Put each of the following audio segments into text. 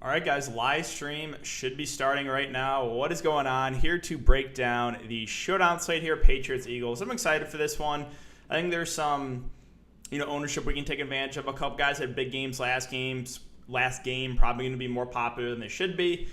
All right, guys, live stream should be starting right now. What is going on? Here to break down the showdown slate here, Patriots, Eagles. I'm excited for this one. I think there's some, ownership we can take advantage of. A couple guys had big games last game, probably going to be more popular than they should be.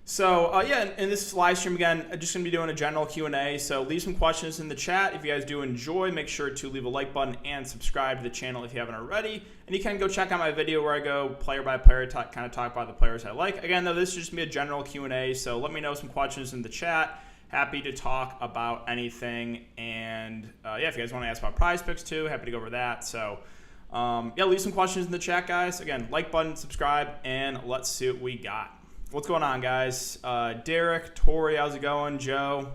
So, in this live stream, again, I'm just going to be doing a general Q&A. So leave some questions in the chat. If you guys do enjoy, make sure to leave a like button and subscribe to the channel if you haven't already. And you can go check out my video where I go player by player, talk about the players I like. Again, though, this is just going to be a general Q&A. So let me know some questions in the chat. Happy to talk about anything. And, if you guys want to ask about prize picks too, happy to go over that. So, leave some questions in the chat, guys. Again, like button, subscribe, and let's see what we got. What's going on, guys? Derek, Tori, how's it going? Joe.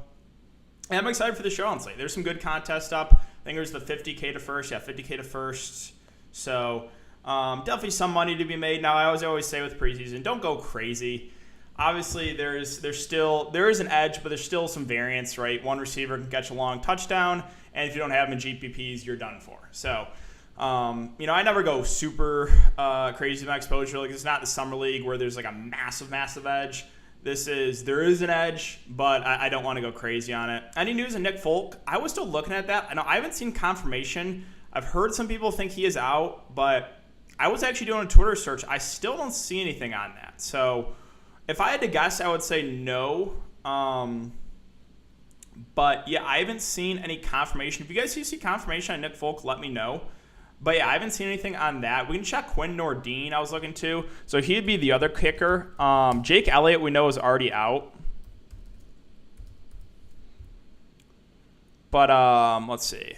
And I'm excited for the show on slate. There's some good contests up. I think there's the 50K to first. Yeah, 50K to first. So definitely some money to be made. Now, I always say with preseason, don't go crazy. Obviously, there is an edge, but there's still some variance, right? One receiver can catch a long touchdown, and if you don't have them in GPPs, you're done for. So, I never go super crazy with my exposure. Like, it's not the summer league where there's like a massive edge. There is an edge, but I don't want to go crazy on it. Any news on Nick Folk? I was still looking at that. I know I haven't seen confirmation. I've heard some people think he is out, but I was actually doing a Twitter search. I still don't see anything on that. So if I had to guess, I would say no. But yeah, I haven't seen any confirmation. If you guys see confirmation on Nick Folk, let me know. But yeah, I haven't seen anything on that. We can check Quinn Nordine, I was looking to. So he'd be the other kicker. Jake Elliott, we know, is already out. But let's see.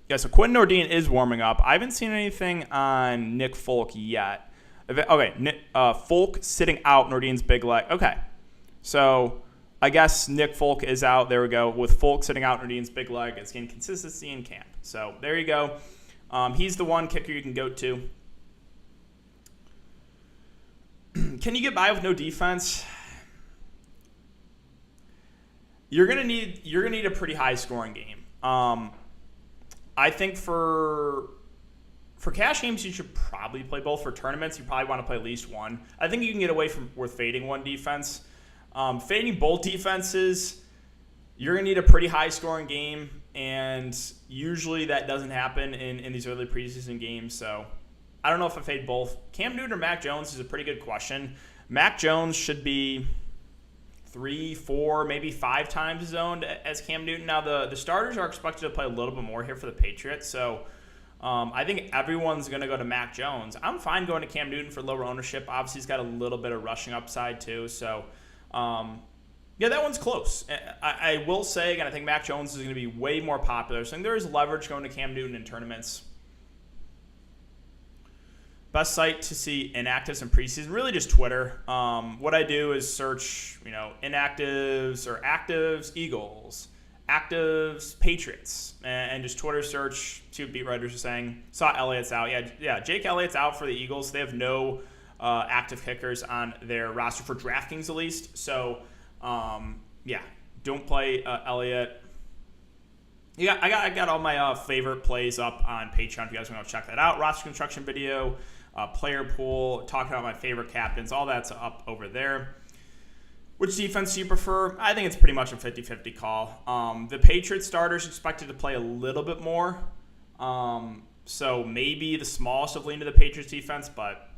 Yeah, so Quinn Nordine is warming up. I haven't seen anything on Nick Folk yet. Okay, Folk sitting out Nordine's big leg. Okay, so I guess Nick Folk is out. There we go. With Folk sitting out Nordine's big leg, it's getting consistency in camp. So there you go. He's the one kicker you can go to. Can you get by with no defense? You're gonna need a pretty high scoring game. I think for cash games, you should probably play both. For tournaments, you probably want to play at least one. I think you can get away with fading one defense. Fading both defenses, you're going to need a pretty high-scoring game, and usually that doesn't happen in these early preseason games. So I don't know if I fade both. Cam Newton or Mac Jones is a pretty good question. Mac Jones should be 3, 4, maybe 5 times as owned as Cam Newton. Now, the starters are expected to play a little bit more here for the Patriots, so I think everyone's going to go to Mac Jones. I'm fine going to Cam Newton for lower ownership. Obviously, he's got a little bit of rushing upside too, so that one's close. I will say, again, I think Mac Jones is going to be way more popular. So I think there is leverage going to Cam Newton in tournaments. Best site to see inactives in preseason, really just Twitter. What I do is search, inactives or actives, Eagles, actives, Patriots, and just Twitter search, see what beat writers are saying. Saw Elliott's out. Yeah, Jake Elliott's out for the Eagles. They have no active kickers on their roster for Draftkings at least. So, don't play Elliott. Yeah, I got all my favorite plays up on Patreon if you guys want to check that out. Roster construction video, player pool, talking about my favorite captains, all that's up over there. Which defense do you prefer? I think it's pretty much a 50-50 call. The Patriots starters expected to play a little bit more. So maybe the smallest of lean to the Patriots defense, but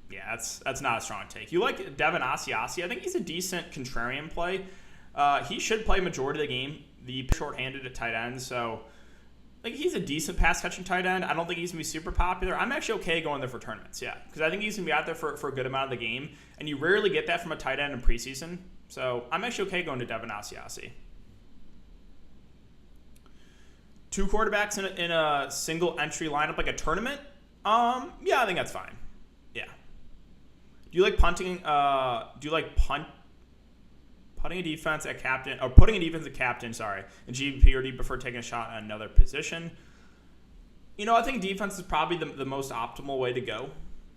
yeah, that's not a strong take. You like Devin Asiasi? I think he's a decent contrarian play. He should play majority of the game. The short-handed at tight end, so I think he's a decent pass-catching tight end. I don't think he's going to be super popular. I'm actually okay going there for tournaments, because I think he's going to be out there for a good amount of the game, and you rarely get that from a tight end in preseason. So I'm actually okay going to Devin Asiasi. 2 quarterbacks in a single entry lineup, like a tournament? I think that's fine. Yeah. Do you like punting? Putting a defense at captain, or putting a defense at captain, in GPP, or do you prefer taking a shot at another position? I think defense is probably the most optimal way to go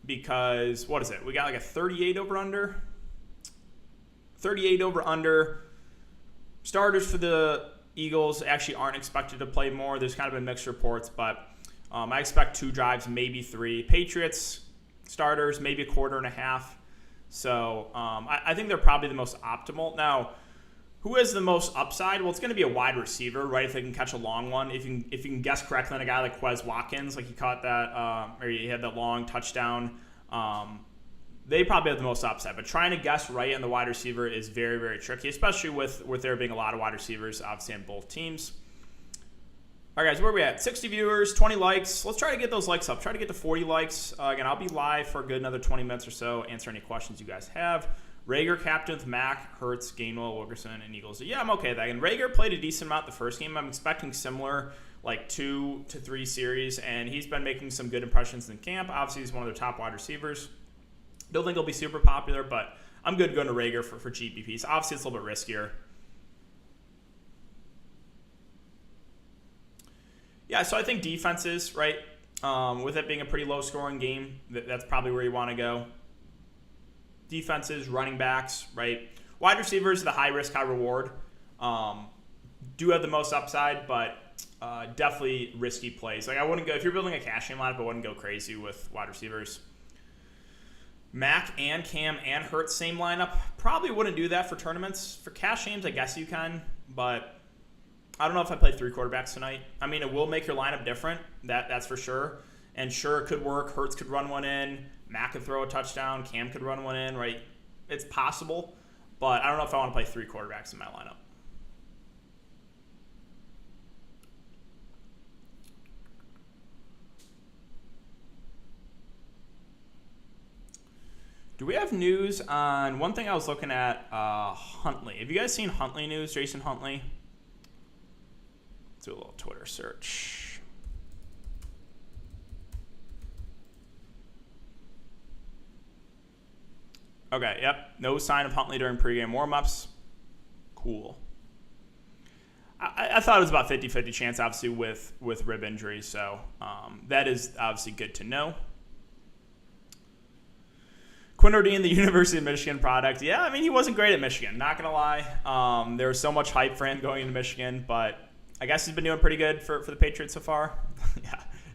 because, what is it? We got like a 38 over-under. 38 over-under. Starters for the Eagles actually aren't expected to play more. There's kind of been mixed reports, but I expect 2 drives, maybe 3. Patriots starters, maybe a quarter and a half. So I think they're probably the most optimal. Now, who has the most upside? Well, it's going to be a wide receiver, right? If they can catch a long one. If you can guess correctly on a guy like Quez Watkins, like he caught that, or he had that long touchdown. They probably have the most upside. But trying to guess right on the wide receiver is very, very tricky, especially with there being a lot of wide receivers, obviously, on both teams. All right, guys, where are we at? 60 viewers, 20 likes. Let's try to get those likes up. Try to get to 40 likes. Again, I'll be live for a good another 20 minutes or so, answer any questions you guys have. Rager captain with Mac, Hurts, Gainwell, Wilkerson, and Eagles. Yeah, I'm okay with that. And Rager played a decent amount the first game. I'm expecting similar, like 2 to 3 series, and he's been making some good impressions in camp. Obviously, he's one of their top wide receivers. Don't think he'll be super popular, but I'm good going to Rager for GPPs. Obviously, it's a little bit riskier. Yeah, so I think defenses, right, with it being a pretty low-scoring game, that's probably where you want to go. Defenses, running backs, right? Wide receivers, the high-risk, high-reward. Do have the most upside, but definitely risky plays. Like I wouldn't go, if you're building a cash game lineup, I wouldn't go crazy with wide receivers. Mac and Cam and Hurts, same lineup. Probably wouldn't do that for tournaments. For cash games, I guess you can, but I don't know if I play 3 quarterbacks tonight. I mean, it will make your lineup different. That's for sure. And sure, it could work. Hurts could run one in. Mac could throw a touchdown. Cam could run one in, right? It's possible. But I don't know if I want to play 3 quarterbacks in my lineup. Do we have news on one thing I was looking at, Huntley? Have you guys seen Huntley news, Jason Huntley? Let's do a little Twitter search. Okay, yep. No sign of Huntley during pregame warmups. Cool. I thought it was about 50-50 chance, obviously, with rib injury. So that is obviously good to know. Quinn Ordine, the University of Michigan product. Yeah, I mean, he wasn't great at Michigan, not going to lie. There was so much hype for him going into Michigan, but I guess he's been doing pretty good for the Patriots so far.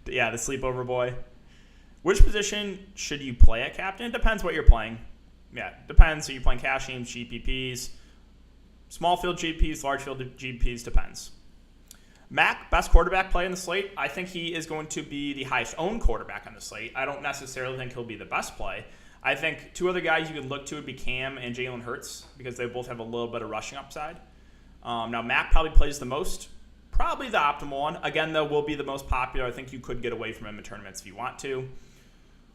Yeah, the sleepover boy. Which position should you play at captain? It depends what you're playing. Yeah, depends. Are you playing cash games, GPPs, small field GPPs, large field GPPs? Depends. Mac, best quarterback play on the slate. I think he is going to be the highest owned quarterback on the slate. I don't necessarily think he'll be the best play. I think 2 other guys you could look to would be Cam and Jalen Hurts because they both have a little bit of rushing upside. Now, Mac probably plays the most. Probably the optimal one. Again, though, will be the most popular. I think you could get away from him in tournaments if you want to.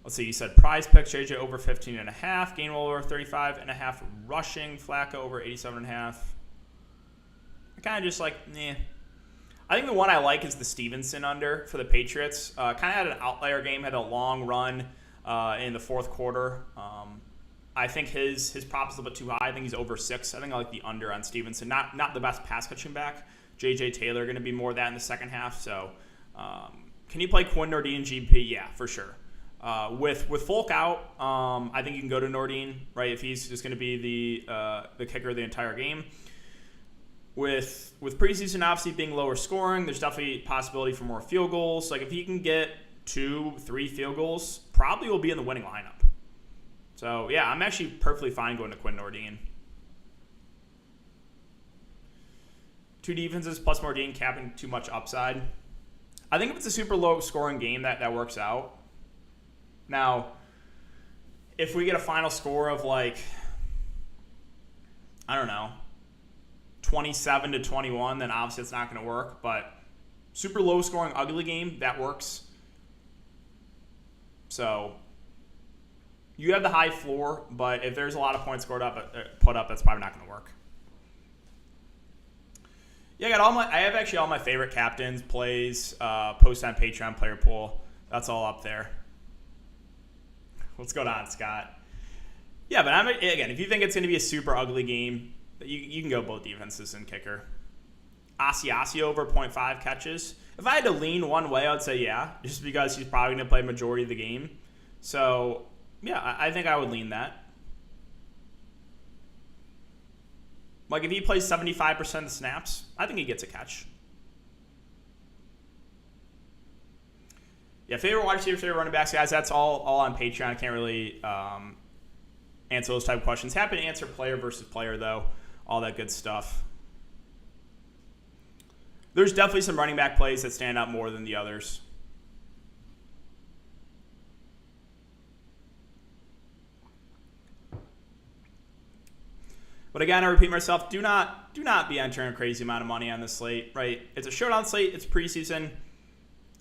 Let's see. You said prize picks, JJ over 15.5, Gainwell over 35.5, rushing, Flacco over 87.5. I kind of just like, I think the one I like is the Stevenson under for the Patriots. Kind of had an outlier game, had a long run in the fourth quarter. I think his prop is a little bit too high. I think he's over 6. I think I like the under on Stevenson. Not the best pass catching back. J.J. Taylor going to be more of that in the second half. So can you play Quinn Nordine GP? Yeah, for sure. With Folk out, I think you can go to Nordine, right, if he's just going to be the kicker the entire game. With preseason obviously being lower scoring, there's definitely possibility for more field goals. Like if he can get 2-3 field goals, probably will be in the winning lineup. So yeah, I'm actually perfectly fine going to Quinn Nordine. 2 defenses plus Nordine capping too much upside. I think if it's a super low scoring game, that works out. Now, if we get a final score of like, I don't know, 27-21, then obviously it's not going to work. But super low scoring, ugly game, that works. So you have the high floor, but if there's a lot of points put up, that's probably not going to work. Yeah, I have actually all my favorite captains, plays, post on Patreon, player pool. That's all up there. What's going on, Scott? Yeah, but again, if you think it's going to be a super ugly game, you can go both defenses and kicker. Asiasi over 0.5 catches. If I had to lean one way, I would say yeah, just because he's probably going to play majority of the game. So, yeah, I think I would lean that. Like, if he plays 75% of the snaps, I think he gets a catch. Yeah, favorite wide receivers, favorite running backs, guys, that's all on Patreon. I can't really answer those type of questions. Happy to answer player versus player, though. All that good stuff. There's definitely some running back plays that stand out more than the others. But again, I repeat myself, do not be entering a crazy amount of money on this slate, right? It's a showdown slate, it's preseason,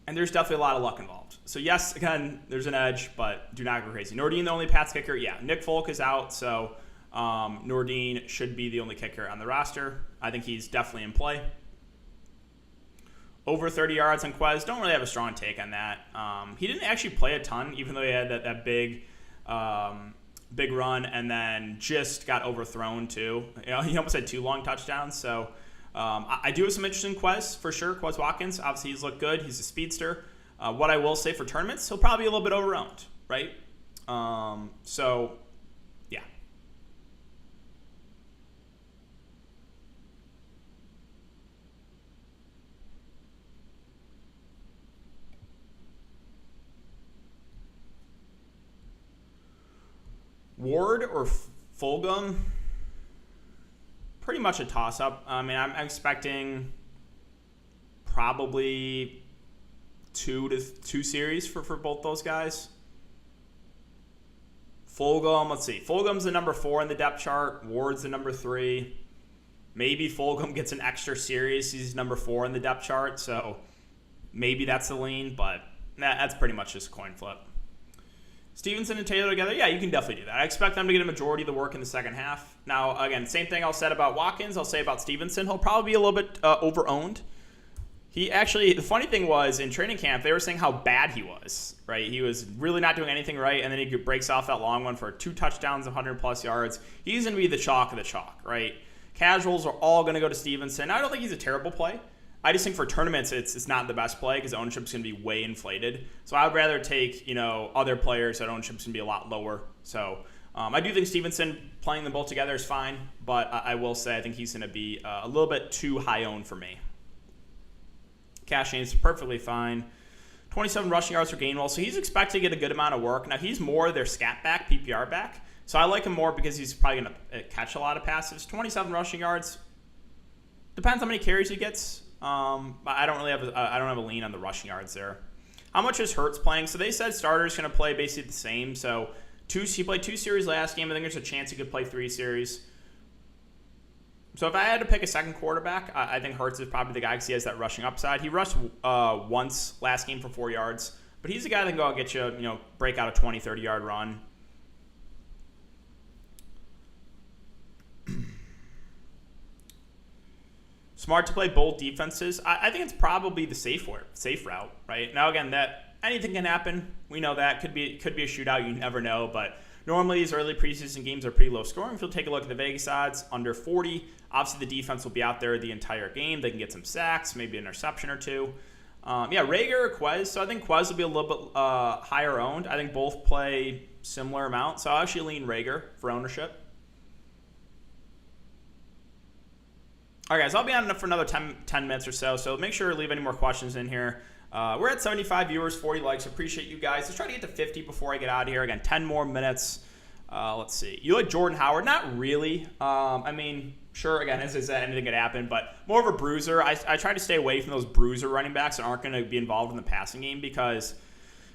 and there's definitely a lot of luck involved. So yes, again, there's an edge, but do not go crazy. Nordine, the only Pats kicker, yeah. Nick Folk is out, so Nordine should be the only kicker on the roster. I think he's definitely in play. Over 30 yards on Quez, don't really have a strong take on that. He didn't actually play a ton, even though he had that big run, and then just got overthrown too. You know, he almost had 2 long touchdowns. So I do have some interest in Quez for sure. Quez Watkins, obviously he's looked good. He's a speedster. What I will say for tournaments, he'll probably be a little bit overowned, right? So yeah. Ward or Fulgham, pretty much a toss-up. I mean, I'm expecting probably 2 series for both those guys. Fulgham, let's see. Fulgham's the number 4 in the depth chart. Ward's the number 3. Maybe Fulgham gets an extra series. He's number 4 in the depth chart, so maybe that's the lean, but that's pretty much just a coin flip. Stevenson and Taylor together, yeah, you can definitely do that. I expect them to get a majority of the work in the second half. Now, again, same thing I said about Watkins, I'll say about Stevenson. He'll probably be a little bit over-owned. He actually, the funny thing was, in training camp, they were saying how bad he was, right? He was really not doing anything right, and then he breaks off that long one for 2 touchdowns, 100-plus yards. He's going to be the chalk of the chalk, right? Casuals are all going to go to Stevenson. I don't think he's a terrible play. I just think for tournaments, it's not the best play because ownership's going to be way inflated. So I would rather take, other players that ownership's going to be a lot lower. So I do think Stevenson playing them both together is fine, but I will say I think he's going to be a little bit too high owned for me. Cash is perfectly fine. 27 rushing yards for Gainwell, so he's expected to get a good amount of work. Now, he's more their scat back, PPR back, so I like him more because he's probably going to catch a lot of passes. 27 rushing yards, depends how many carries he gets. I don't really have a lean on the rushing yards there. How much is Hurts playing? So they said starter's going to play basically the same. So he played 2 series last game. I think there's a chance he could play 3 series. So if I had to pick a second quarterback, I think Hurts is probably the guy because he has that rushing upside. He rushed once last game for 4 yards, but he's the guy that can go out and get you, break out a 20, 30-yard run. Smart to play both defenses. I think it's probably the safe route, right? Now, again, that anything can happen. We know that. Could be a shootout. You never know. But normally these early preseason games are pretty low scoring. If you'll take a look at the Vegas odds, under 40. Obviously, the defense will be out there the entire game. They can get some sacks, maybe an interception or 2. Rager or Quez. So I think Quez will be a little bit higher owned. I think both play similar amount. So I'll actually lean Rager for ownership. All right, guys, I'll be on for another 10 minutes or so make sure to leave any more questions in here. We're at 75 viewers, 40 likes. Appreciate you guys. Let's try to get to 50 before I get out of here. Again, 10 more minutes. Let's see. You like Jordan Howard? Not really. Sure, again, as I said, anything could happen, but more of a bruiser. I try to stay away from those bruiser running backs that aren't going to be involved in the passing game because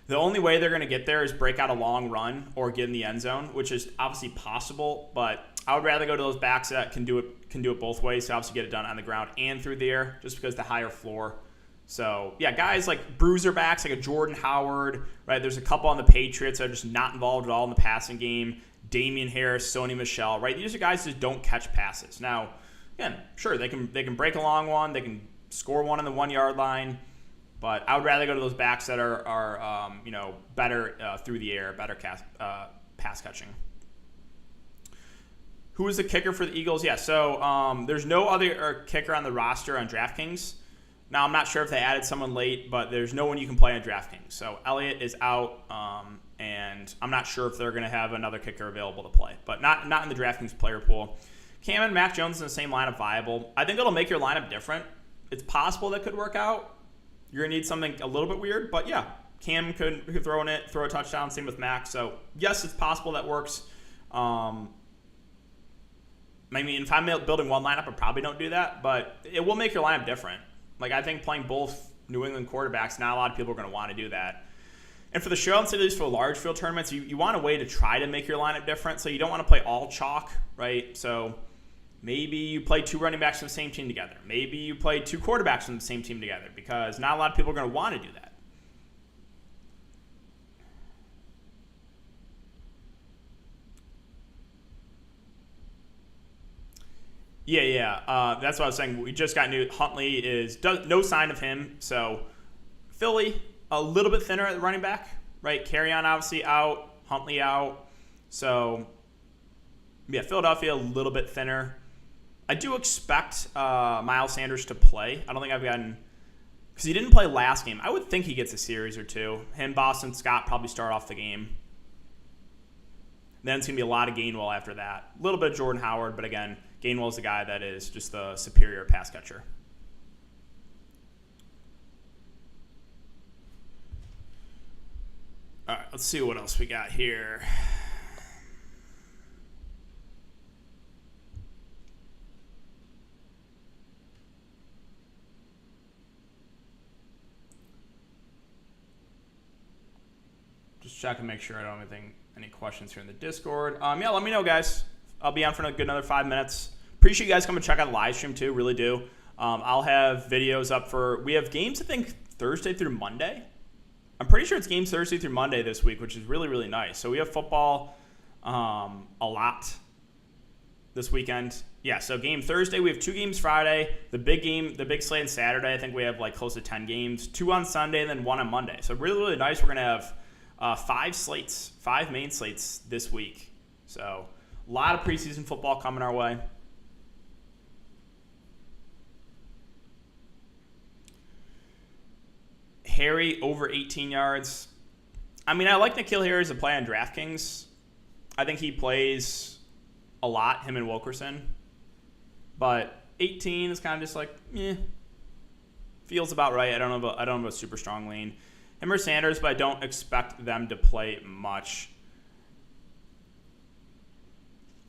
the only way they're going to get there is break out a long run or get in the end zone, which is obviously possible, but I would rather go to those backs that can do it both ways to obviously get it done on the ground and through the air just because the higher floor. So, yeah, guys like bruiser backs like a Jordan Howard, right? There's a couple on the Patriots that are just not involved at all in the passing game. Damian Harris, Sony Michel, right? These are guys that don't catch passes. Now, again, sure, they can break a long one. They can score one on the 1-yard line. But I would rather go to those backs that are better through the air, better pass catching. Who is the kicker for the Eagles? Yeah, so there's no other kicker on the roster on Draftkings. Now, I'm not sure if they added someone late, but there's no one you can play on Draftkings. So Elliott is out, and I'm not sure if they're going to have another kicker available to play, but not in the Draftkings player pool. Cam and Mac Jones in the same lineup viable. I think it'll make your lineup different. It's possible that could work out. You're going to need something a little bit weird, but yeah, Cam could throw a touchdown. Same with Max. So yes, it's possible that works. I mean, if I'm building one lineup, I probably don't do that, but it will make your lineup different. Like, I think playing both New England quarterbacks, not a lot of people are going to want to do that. And for the Showdown, at least for large field tournaments, you want a way to try to make your lineup different. So you don't want to play all chalk, right? So maybe you play 2 running backs from the same team together. Maybe you play 2 quarterbacks from the same team together, because not a lot of people are going to want to do that. Yeah. That's what I was saying. We just got new. Huntley no sign of him. So Philly, a little bit thinner at the running back, right? Carrion obviously out. Huntley out. So, yeah, Philadelphia a little bit thinner. I do expect Miles Sanders to play. I don't think I've gotten – because he didn't play last game. I would think he gets a series or 2. Him, Boston Scott probably start off the game. Then it's going to be a lot of Gainwell after that. A little bit of Jordan Howard, but again – Gainwell's the guy that is just the superior pass catcher. All right, let's see what else we got here. Just check and make sure I don't have any questions here in the Discord. Yeah, let me know, guys. I'll be on for another 5 minutes. Appreciate you guys coming to check out the live stream too. Really do. I'll have videos up we have games, I think, Thursday through Monday. I'm pretty sure it's games Thursday through Monday this week, which is really, really nice. So we have football a lot this weekend. Yeah, so game Thursday. We have 2 games Friday. The big slate on Saturday, I think we have like close to 10 games. 2 on Sunday and then 1 on Monday. So really, really nice. We're going to have 5 main slates this week. So a lot of preseason football coming our way. Harry over 18 yards. I mean, I like N'Keal Harry as a play on Draftkings. I think he plays a lot, him and Wilkerson. But 18 is kind of just like, feels about right. I don't know about a super strong lean. Him or Sanders, but I don't expect them to play much.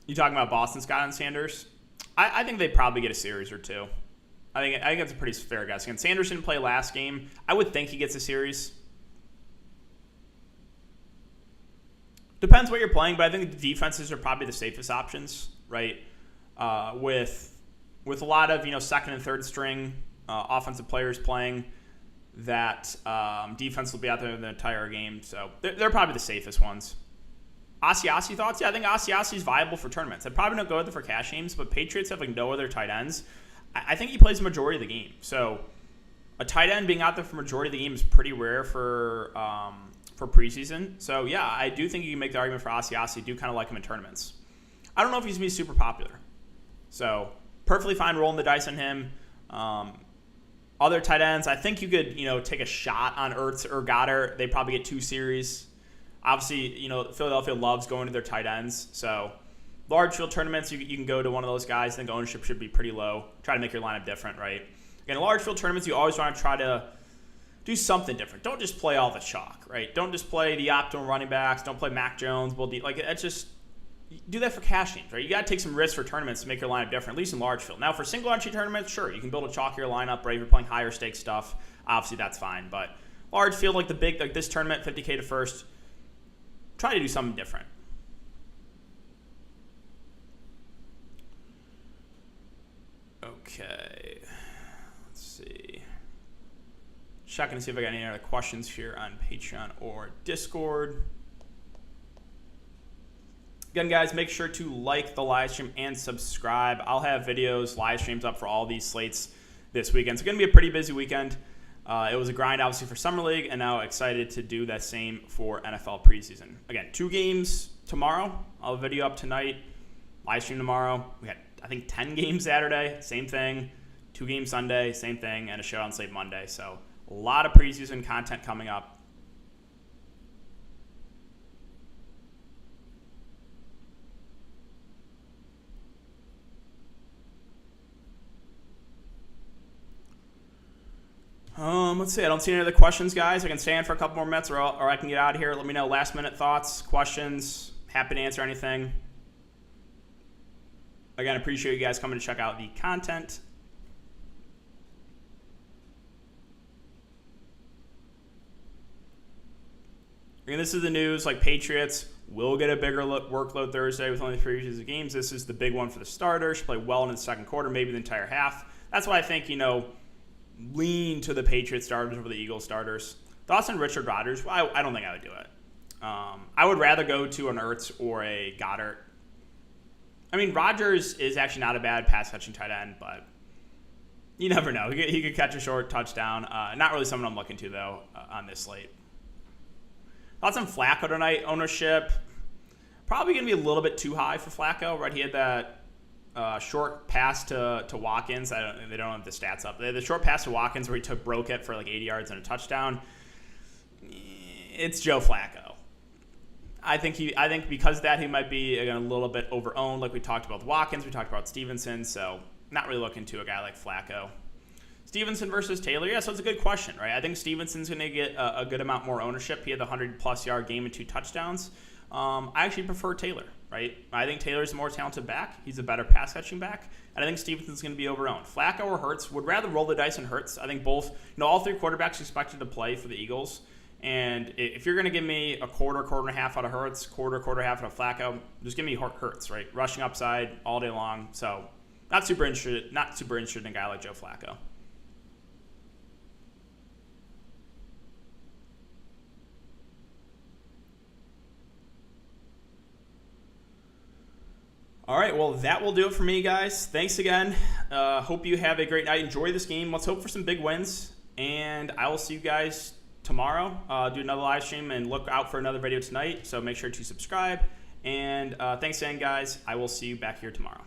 You talking about Boston Scott and Sanders? I think they probably get a series or 2. I think that's a pretty fair guess. Again, Sanders didn't play last game. I would think he gets a series. Depends what you're playing, but I think the defenses are probably the safest options, right? With a lot of second and third string offensive players playing, that defense will be out there the entire game. So they're probably the safest ones. Asiasi thoughts? Yeah, I think Asiasi's viable for tournaments. I'd probably not go with it for cash games, but Patriots have like no other tight ends. I think he plays the majority of the game. So a tight end being out there for majority of the game is pretty rare for preseason. So yeah, I do think you can make the argument for Asiasi. Do kind of like him in tournaments. I don't know if he's going to be super popular. So perfectly fine rolling the dice on him. Other tight ends, I think you could take a shot on Ertz or Goddard. They probably get 2 series. Obviously, Philadelphia loves going to their tight ends. So large field tournaments, you can go to one of those guys. I think ownership should be pretty low. Try to make your lineup different, right? Again, large field tournaments, you always want to try to do something different. Don't just play all the chalk, right? Don't just play the optimal running backs. Don't play Mac Jones. That's just do that for cash games, right? You got to take some risks for tournaments to make your lineup different, at least in large field. Now, for single entry tournaments, sure, you can build a chalkier lineup, right? If you're playing higher stake stuff, obviously that's fine. But large field, like this tournament, 50K to first, try to do something different. Okay, let's see. Checking to see if I got any other questions here on Patreon or Discord. Again, guys, make sure to like the live stream and subscribe. I'll have videos, live streams up for all these slates this weekend. It's going to be a pretty busy weekend. It was a grind, obviously, for Summer League, and now excited to do that same for NFL preseason. Again, 2 games tomorrow. I'll have a video up tonight, live stream tomorrow. We got, I think, 10 games Saturday, same thing. 2 games Sunday, same thing, and a Showdown slate Monday. So a lot of preseason content coming up. Let's see. I don't see any other questions, guys. I can stay in for a couple more minutes, or I can get out of here. Let me know last-minute thoughts, questions. Happy to answer anything. Again, appreciate you guys coming to check out the content. And this is the news. Like, Patriots will get a bigger workload Thursday with only 3 weeks of games. This is the big one for the starter. Should play well in the second quarter, maybe the entire half. That's why I think, lean to the Patriots starters over the Eagles starters. Thoughts on Richard Rodgers? Well, I don't think I would do it. I would rather go to an Ertz or a Goddard. I mean, Rodgers is actually not a bad pass-catching tight end, but you never know. He could catch a short touchdown. Not really someone I'm looking to, though, on this slate. Thoughts on Flacco tonight? Ownership, probably going to be a little bit too high for Flacco, right? He had that short pass to Watkins. They don't have the stats up. They had the short pass to Watkins where he broke it for like 80 yards and a touchdown. It's Joe Flacco. I think because of that, he might be a little bit over-owned, like we talked about with Watkins. We talked about Stevenson, so not really looking to a guy like Flacco. Stevenson versus Taylor, yeah, so it's a good question, right? I think Stevenson's going to get a good amount more ownership. He had the 100-plus yard game and 2 touchdowns. I actually prefer Taylor, right? I think Taylor's a more talented back. He's a better pass-catching back. And I think Stevenson's going to be over-owned. Flacco or Hurts, would rather roll the dice on Hurts. I think both, all 3 quarterbacks expected to play for the Eagles. And if you're going to give me a quarter and a half out of Hurts, quarter and a half out of Flacco, just give me Hurts, right? Rushing upside all day long. So not super interested in a guy like Joe Flacco. All right, well, that will do it for me, guys. Thanks again. Hope you have a great night. Enjoy this game. Let's hope for some big wins. And I will see you guys tomorrow. Do another live stream and look out for another video tonight. So make sure to subscribe. And thanks again, guys. I will see you back here tomorrow.